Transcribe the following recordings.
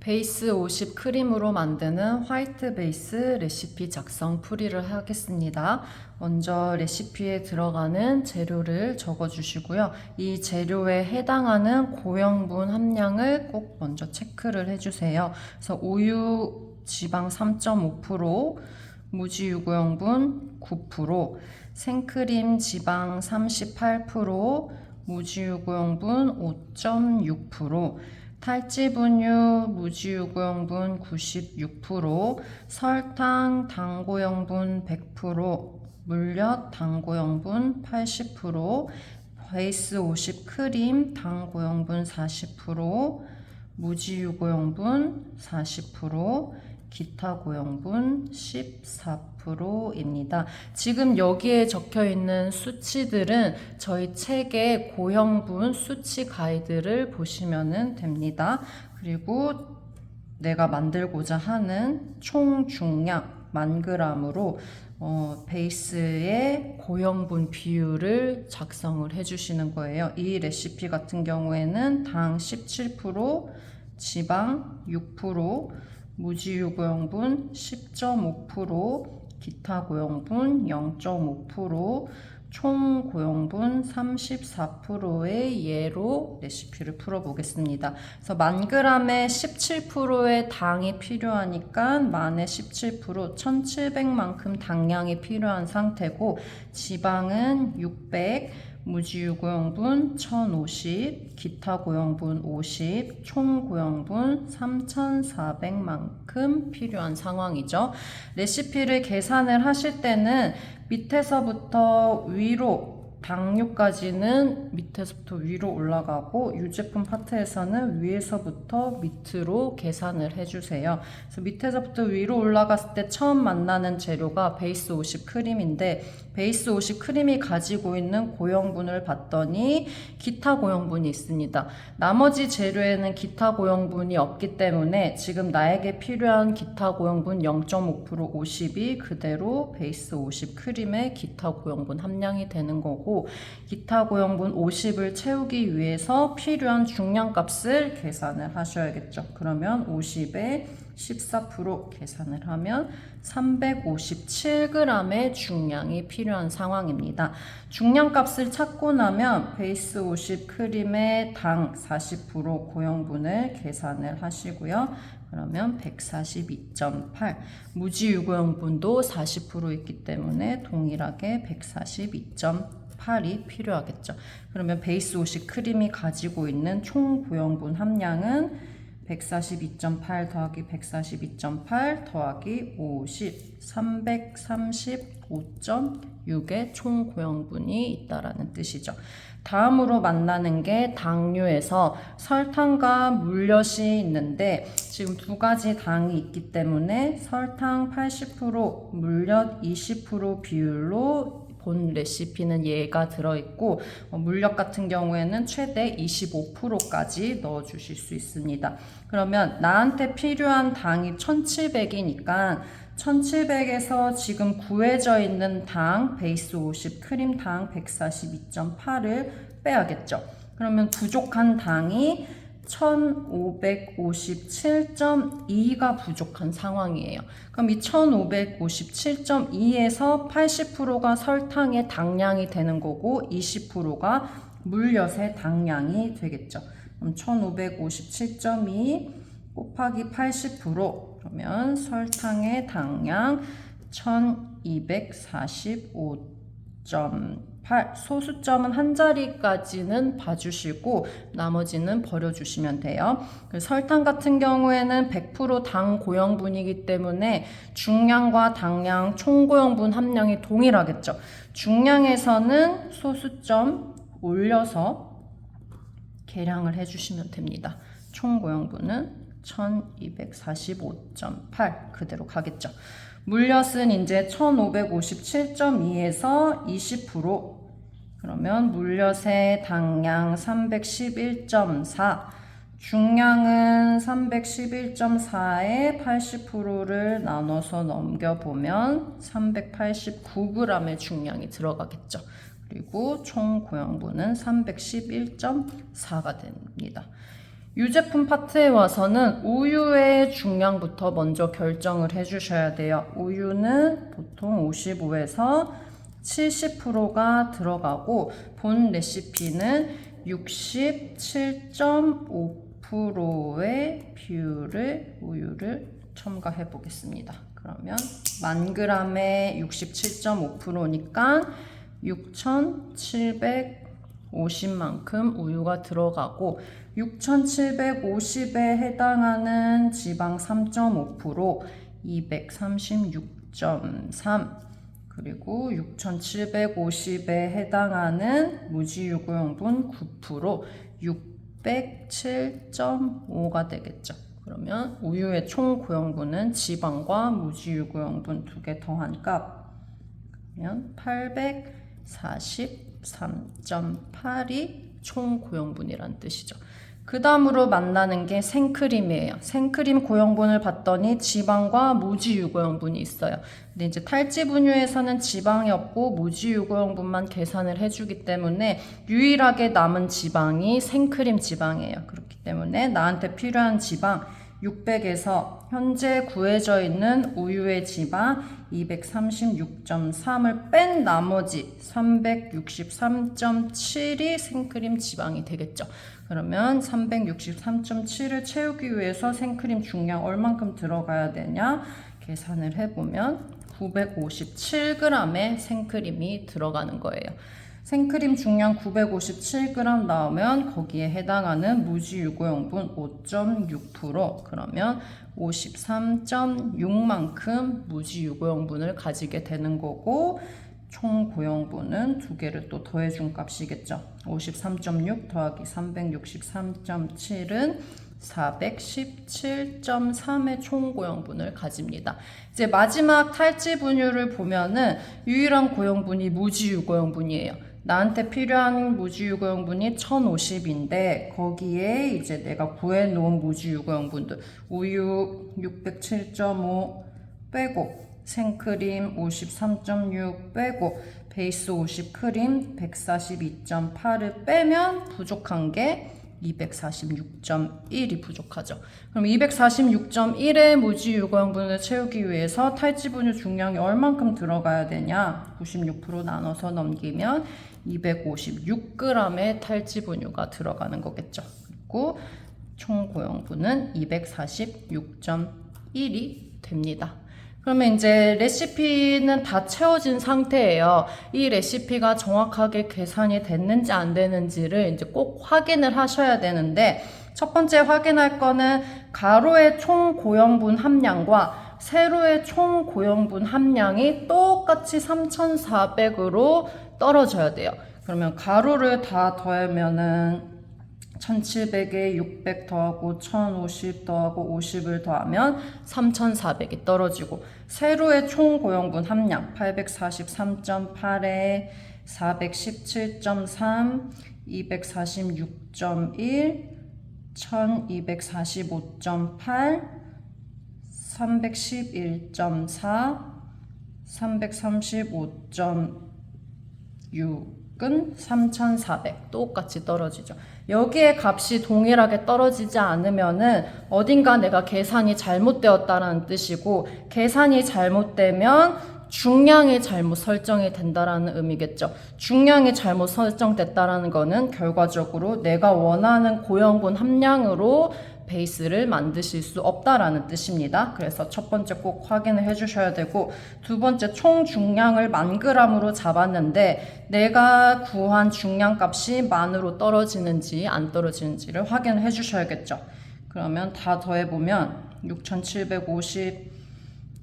베이스 50 크림으로 만드는 화이트 베이스 레시피 작성 풀이를 하겠습니다. 먼저 레시피에 들어가는 재료를 적어주시고요. 이 재료에 해당하는 고형분 함량을 꼭 먼저 체크를 해주세요. 그래서 우유 지방 3.5%, 무지유구형분 9%, 생크림 지방 38%, 무지유구형분 5.6%, 탈지분유, 무지유구형분 96%, 설탕, 당고형분 100%, 물엿, 당고형분 80%, 베이스 50 크림, 당고형분 40%, 무지유구형분 40%, 기타 고형분 14%입니다. 지금 여기에 적혀 있는 수치들은 저희 책의 고형분 수치 가이드를 보시면 됩니다. 그리고 내가 만들고자 하는 총 중량 1000g으로 베이스의 고형분 비율을 작성을 해주시는 거예요. 이 레시피 같은 경우에는 당 17%, 지방 6%, 무지유구형분 10.5%, 기타 고형분 0.5%, 총 고형분 34%의 예로 레시피를 풀어보겠습니다. 그래서 1000g에 17%의 당이 필요하니까 만에 17%, 1700만큼 당량이 필요한 상태고, 지방은 600, 무지유구형분 1050, 기타 고형분 50, 총 고형분 3400만큼 필요한 상황이죠. 레시피를 계산을 하실 때는 밑에서부터 위로 당류까지는 밑에서부터 위로 올라가고 유제품 파트에서는 위에서부터 밑으로 계산을 해주세요. 그래서 밑에서부터 위로 올라갔을 때 처음 만나는 재료가 베이스 50 크림인데, 베이스 50 크림이 가지고 있는 고형분을 봤더니 기타 고형분이 있습니다. 나머지 재료에는 기타 고형분이 없기 때문에 지금 나에게 필요한 기타 고형분 0.5% 50이 그대로 베이스 50 크림의 기타 고형분 함량이 되는 거고, 기타 고형분 50을 채우기 위해서 필요한 중량값을 계산을 하셔야겠죠. 그러면 50에 14% 계산을 하면 357g의 중량이 필요한 상황입니다. 중량값을 찾고 나면 베이스 50 크림의 당 40% 고형분을 계산을 하시고요. 그러면 142.8, 무지유구형분도 40% 있기 때문에 동일하게 142.8이 필요하겠죠. 그러면 베이스 50 크림이 가지고 있는 총 고형분 함량은 142.8 더하기 142.8 더하기 50, 335.6의 총 고형분이 있다라는 뜻이죠. 다음으로 만나는 게 당류에서 설탕과 물엿이 있는데, 지금 두 가지 당이 있기 때문에 설탕 80%, 물엿 20% 비율로 본 레시피는 얘가 들어있고, 물엿 같은 경우에는 최대 25%까지 넣어주실 수 있습니다. 그러면 나한테 필요한 당이 1700이니까 1700에서 지금 구해져 있는 당, 베이스 50 크림 당 142.8을 빼야겠죠. 그러면 부족한 당이 1557.2가 부족한 상황이에요. 그럼 이 1557.2에서 80%가 설탕의 당량이 되는 거고 20%가 물엿의 당량이 되겠죠. 그럼 1557.2 곱하기 80%, 그러면 설탕의 당량 1245.8, 소수점은 한 자리까지는 봐주시고 나머지는 버려주시면 돼요. 설탕 같은 경우에는 100% 당 고형분이기 때문에 중량과 당량, 총 고형분 함량이 동일하겠죠. 중량에서는 소수점 올려서 계량을 해주시면 됩니다. 총 고형분은 1245.8 그대로 가겠죠. 물엿은 이제 1557.2에서 20%, 그러면 물엿의 당량 311.4, 중량은 311.4에 80%를 나눠서 넘겨보면 389g의 중량이 들어가겠죠. 그리고 총 고형분은 311.4가 됩니다. 유제품 파트에 와서는 우유의 중량부터 먼저 결정을 해주셔야 돼요. 우유는 보통 55에서 70%가 들어가고 본 레시피는 67.5%의 비율을 우유를 첨가해 보겠습니다. 그러면 1000g에 67.5%니까 6750만큼 우유가 들어가고 6750에 해당하는 지방 3.5%, 236.3 그리고 6750에 해당하는 무지유구용분 9%, 607.5가 되겠죠. 그러면 우유의 총 고용분은 지방과 무지유구용분 두 개 더한 값 그러면 843.8이 총 고용분이란 뜻이죠. 그 다음으로 만나는 게 생크림이에요. 생크림 고용분을 봤더니 지방과 무지유고용분이 있어요. 근데 이제 탈지분유에서는 지방이 없고 무지유고용분만 계산을 해주기 때문에 유일하게 남은 지방이 생크림 지방이에요. 그렇기 때문에 나한테 필요한 지방 600에서 현재 구해져 있는 우유의 지방 236.3을 뺀 나머지 363.7이 생크림 지방이 되겠죠. 그러면 363.7을 채우기 위해서 생크림 중량 얼만큼 들어가야 되냐 계산을 해보면 957g의 생크림이 들어가는 거예요. 생크림 중량 957g 나오면 거기에 해당하는 무지유고용분 5.6% 그러면 53.6만큼 무지유고용분을 가지게 되는 거고 총 고용분은 두 개를 또 더해준 값이겠죠. 53.6 더하기 363.7은 417.3의 총 고용분을 가집니다. 이제 마지막 탈지 분유를 보면은 유일한 고용분이 무지유고용분이에요. 나한테 필요한 무지유고용분이 1050인데 거기에 이제 내가 구해놓은 무지유고용분들 우유 607.5 빼고 생크림 53.6 빼고 베이스 50 크림 142.8을 빼면 부족한 게 246.1이 부족하죠. 그럼 246.1의 무지유고용분을 채우기 위해서 탈지분유 중량이 얼만큼 들어가야 되냐? 96% 나눠서 넘기면 256g의 탈지분유가 들어가는 거겠죠. 그리고 총 고용분은 246.1이 됩니다. 그러면 이제 레시피는 다 채워진 상태예요. 이 레시피가 정확하게 계산이 됐는지 안 되는지를 이제 꼭 확인을 하셔야 되는데 첫 번째 확인할 거는 가로의 총 고용분 함량과 세로의 총 고용분 함량이 똑같이 3,400으로 떨어져야 돼요. 그러면 가로를 다 더하면은 1700에 600 더하고 1050 더하고 50을 더하면 3400이 떨어지고 세로의 총 고용분 함량 843.8에 417.3 246.1 1245.8 311.4 335.6은 3400 똑같이 떨어지죠. 여기에 값이 동일하게 떨어지지 않으면은 어딘가 내가 계산이 잘못되었다라는 뜻이고 계산이 잘못되면 중량이 잘못 설정이 된다라는 의미겠죠. 중량이 잘못 설정됐다라는 거는 결과적으로 내가 원하는 고용분 함량으로 베이스를 만드실 수 없다라는 뜻입니다. 그래서 첫 번째 꼭 확인을 해주셔야 되고 두 번째 총 중량을 1000g으로 잡았는데 내가 구한 중량 값이 만으로 떨어지는지 안 떨어지는지를 확인을 해주셔야겠죠. 그러면 다 더해보면 6750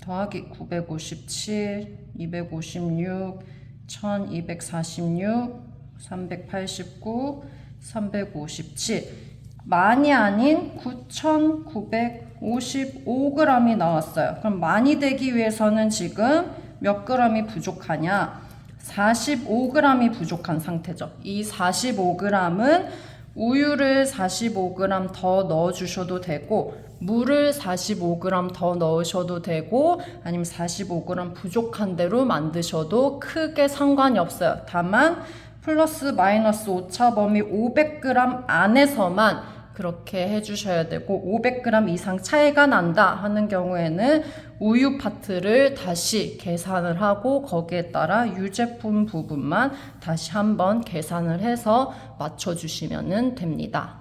더하기 957 256 1246 389 357 만이 아닌 9,955g이 나왔어요. 그럼 만이 되기 위해서는 지금 몇 g이 부족하냐? 45g이 부족한 상태죠. 이 45g은 우유를 45g 더 넣어주셔도 되고 물을 45g 더 넣으셔도 되고 아니면 45g 부족한 대로 만드셔도 크게 상관이 없어요. 다만 플러스 마이너스 오차범위 500g 안에서만 그렇게 해주셔야 되고 500g 이상 차이가 난다 하는 경우에는 우유 파트를 다시 계산을 하고 거기에 따라 유제품 부분만 다시 한번 계산을 해서 맞춰주시면 됩니다.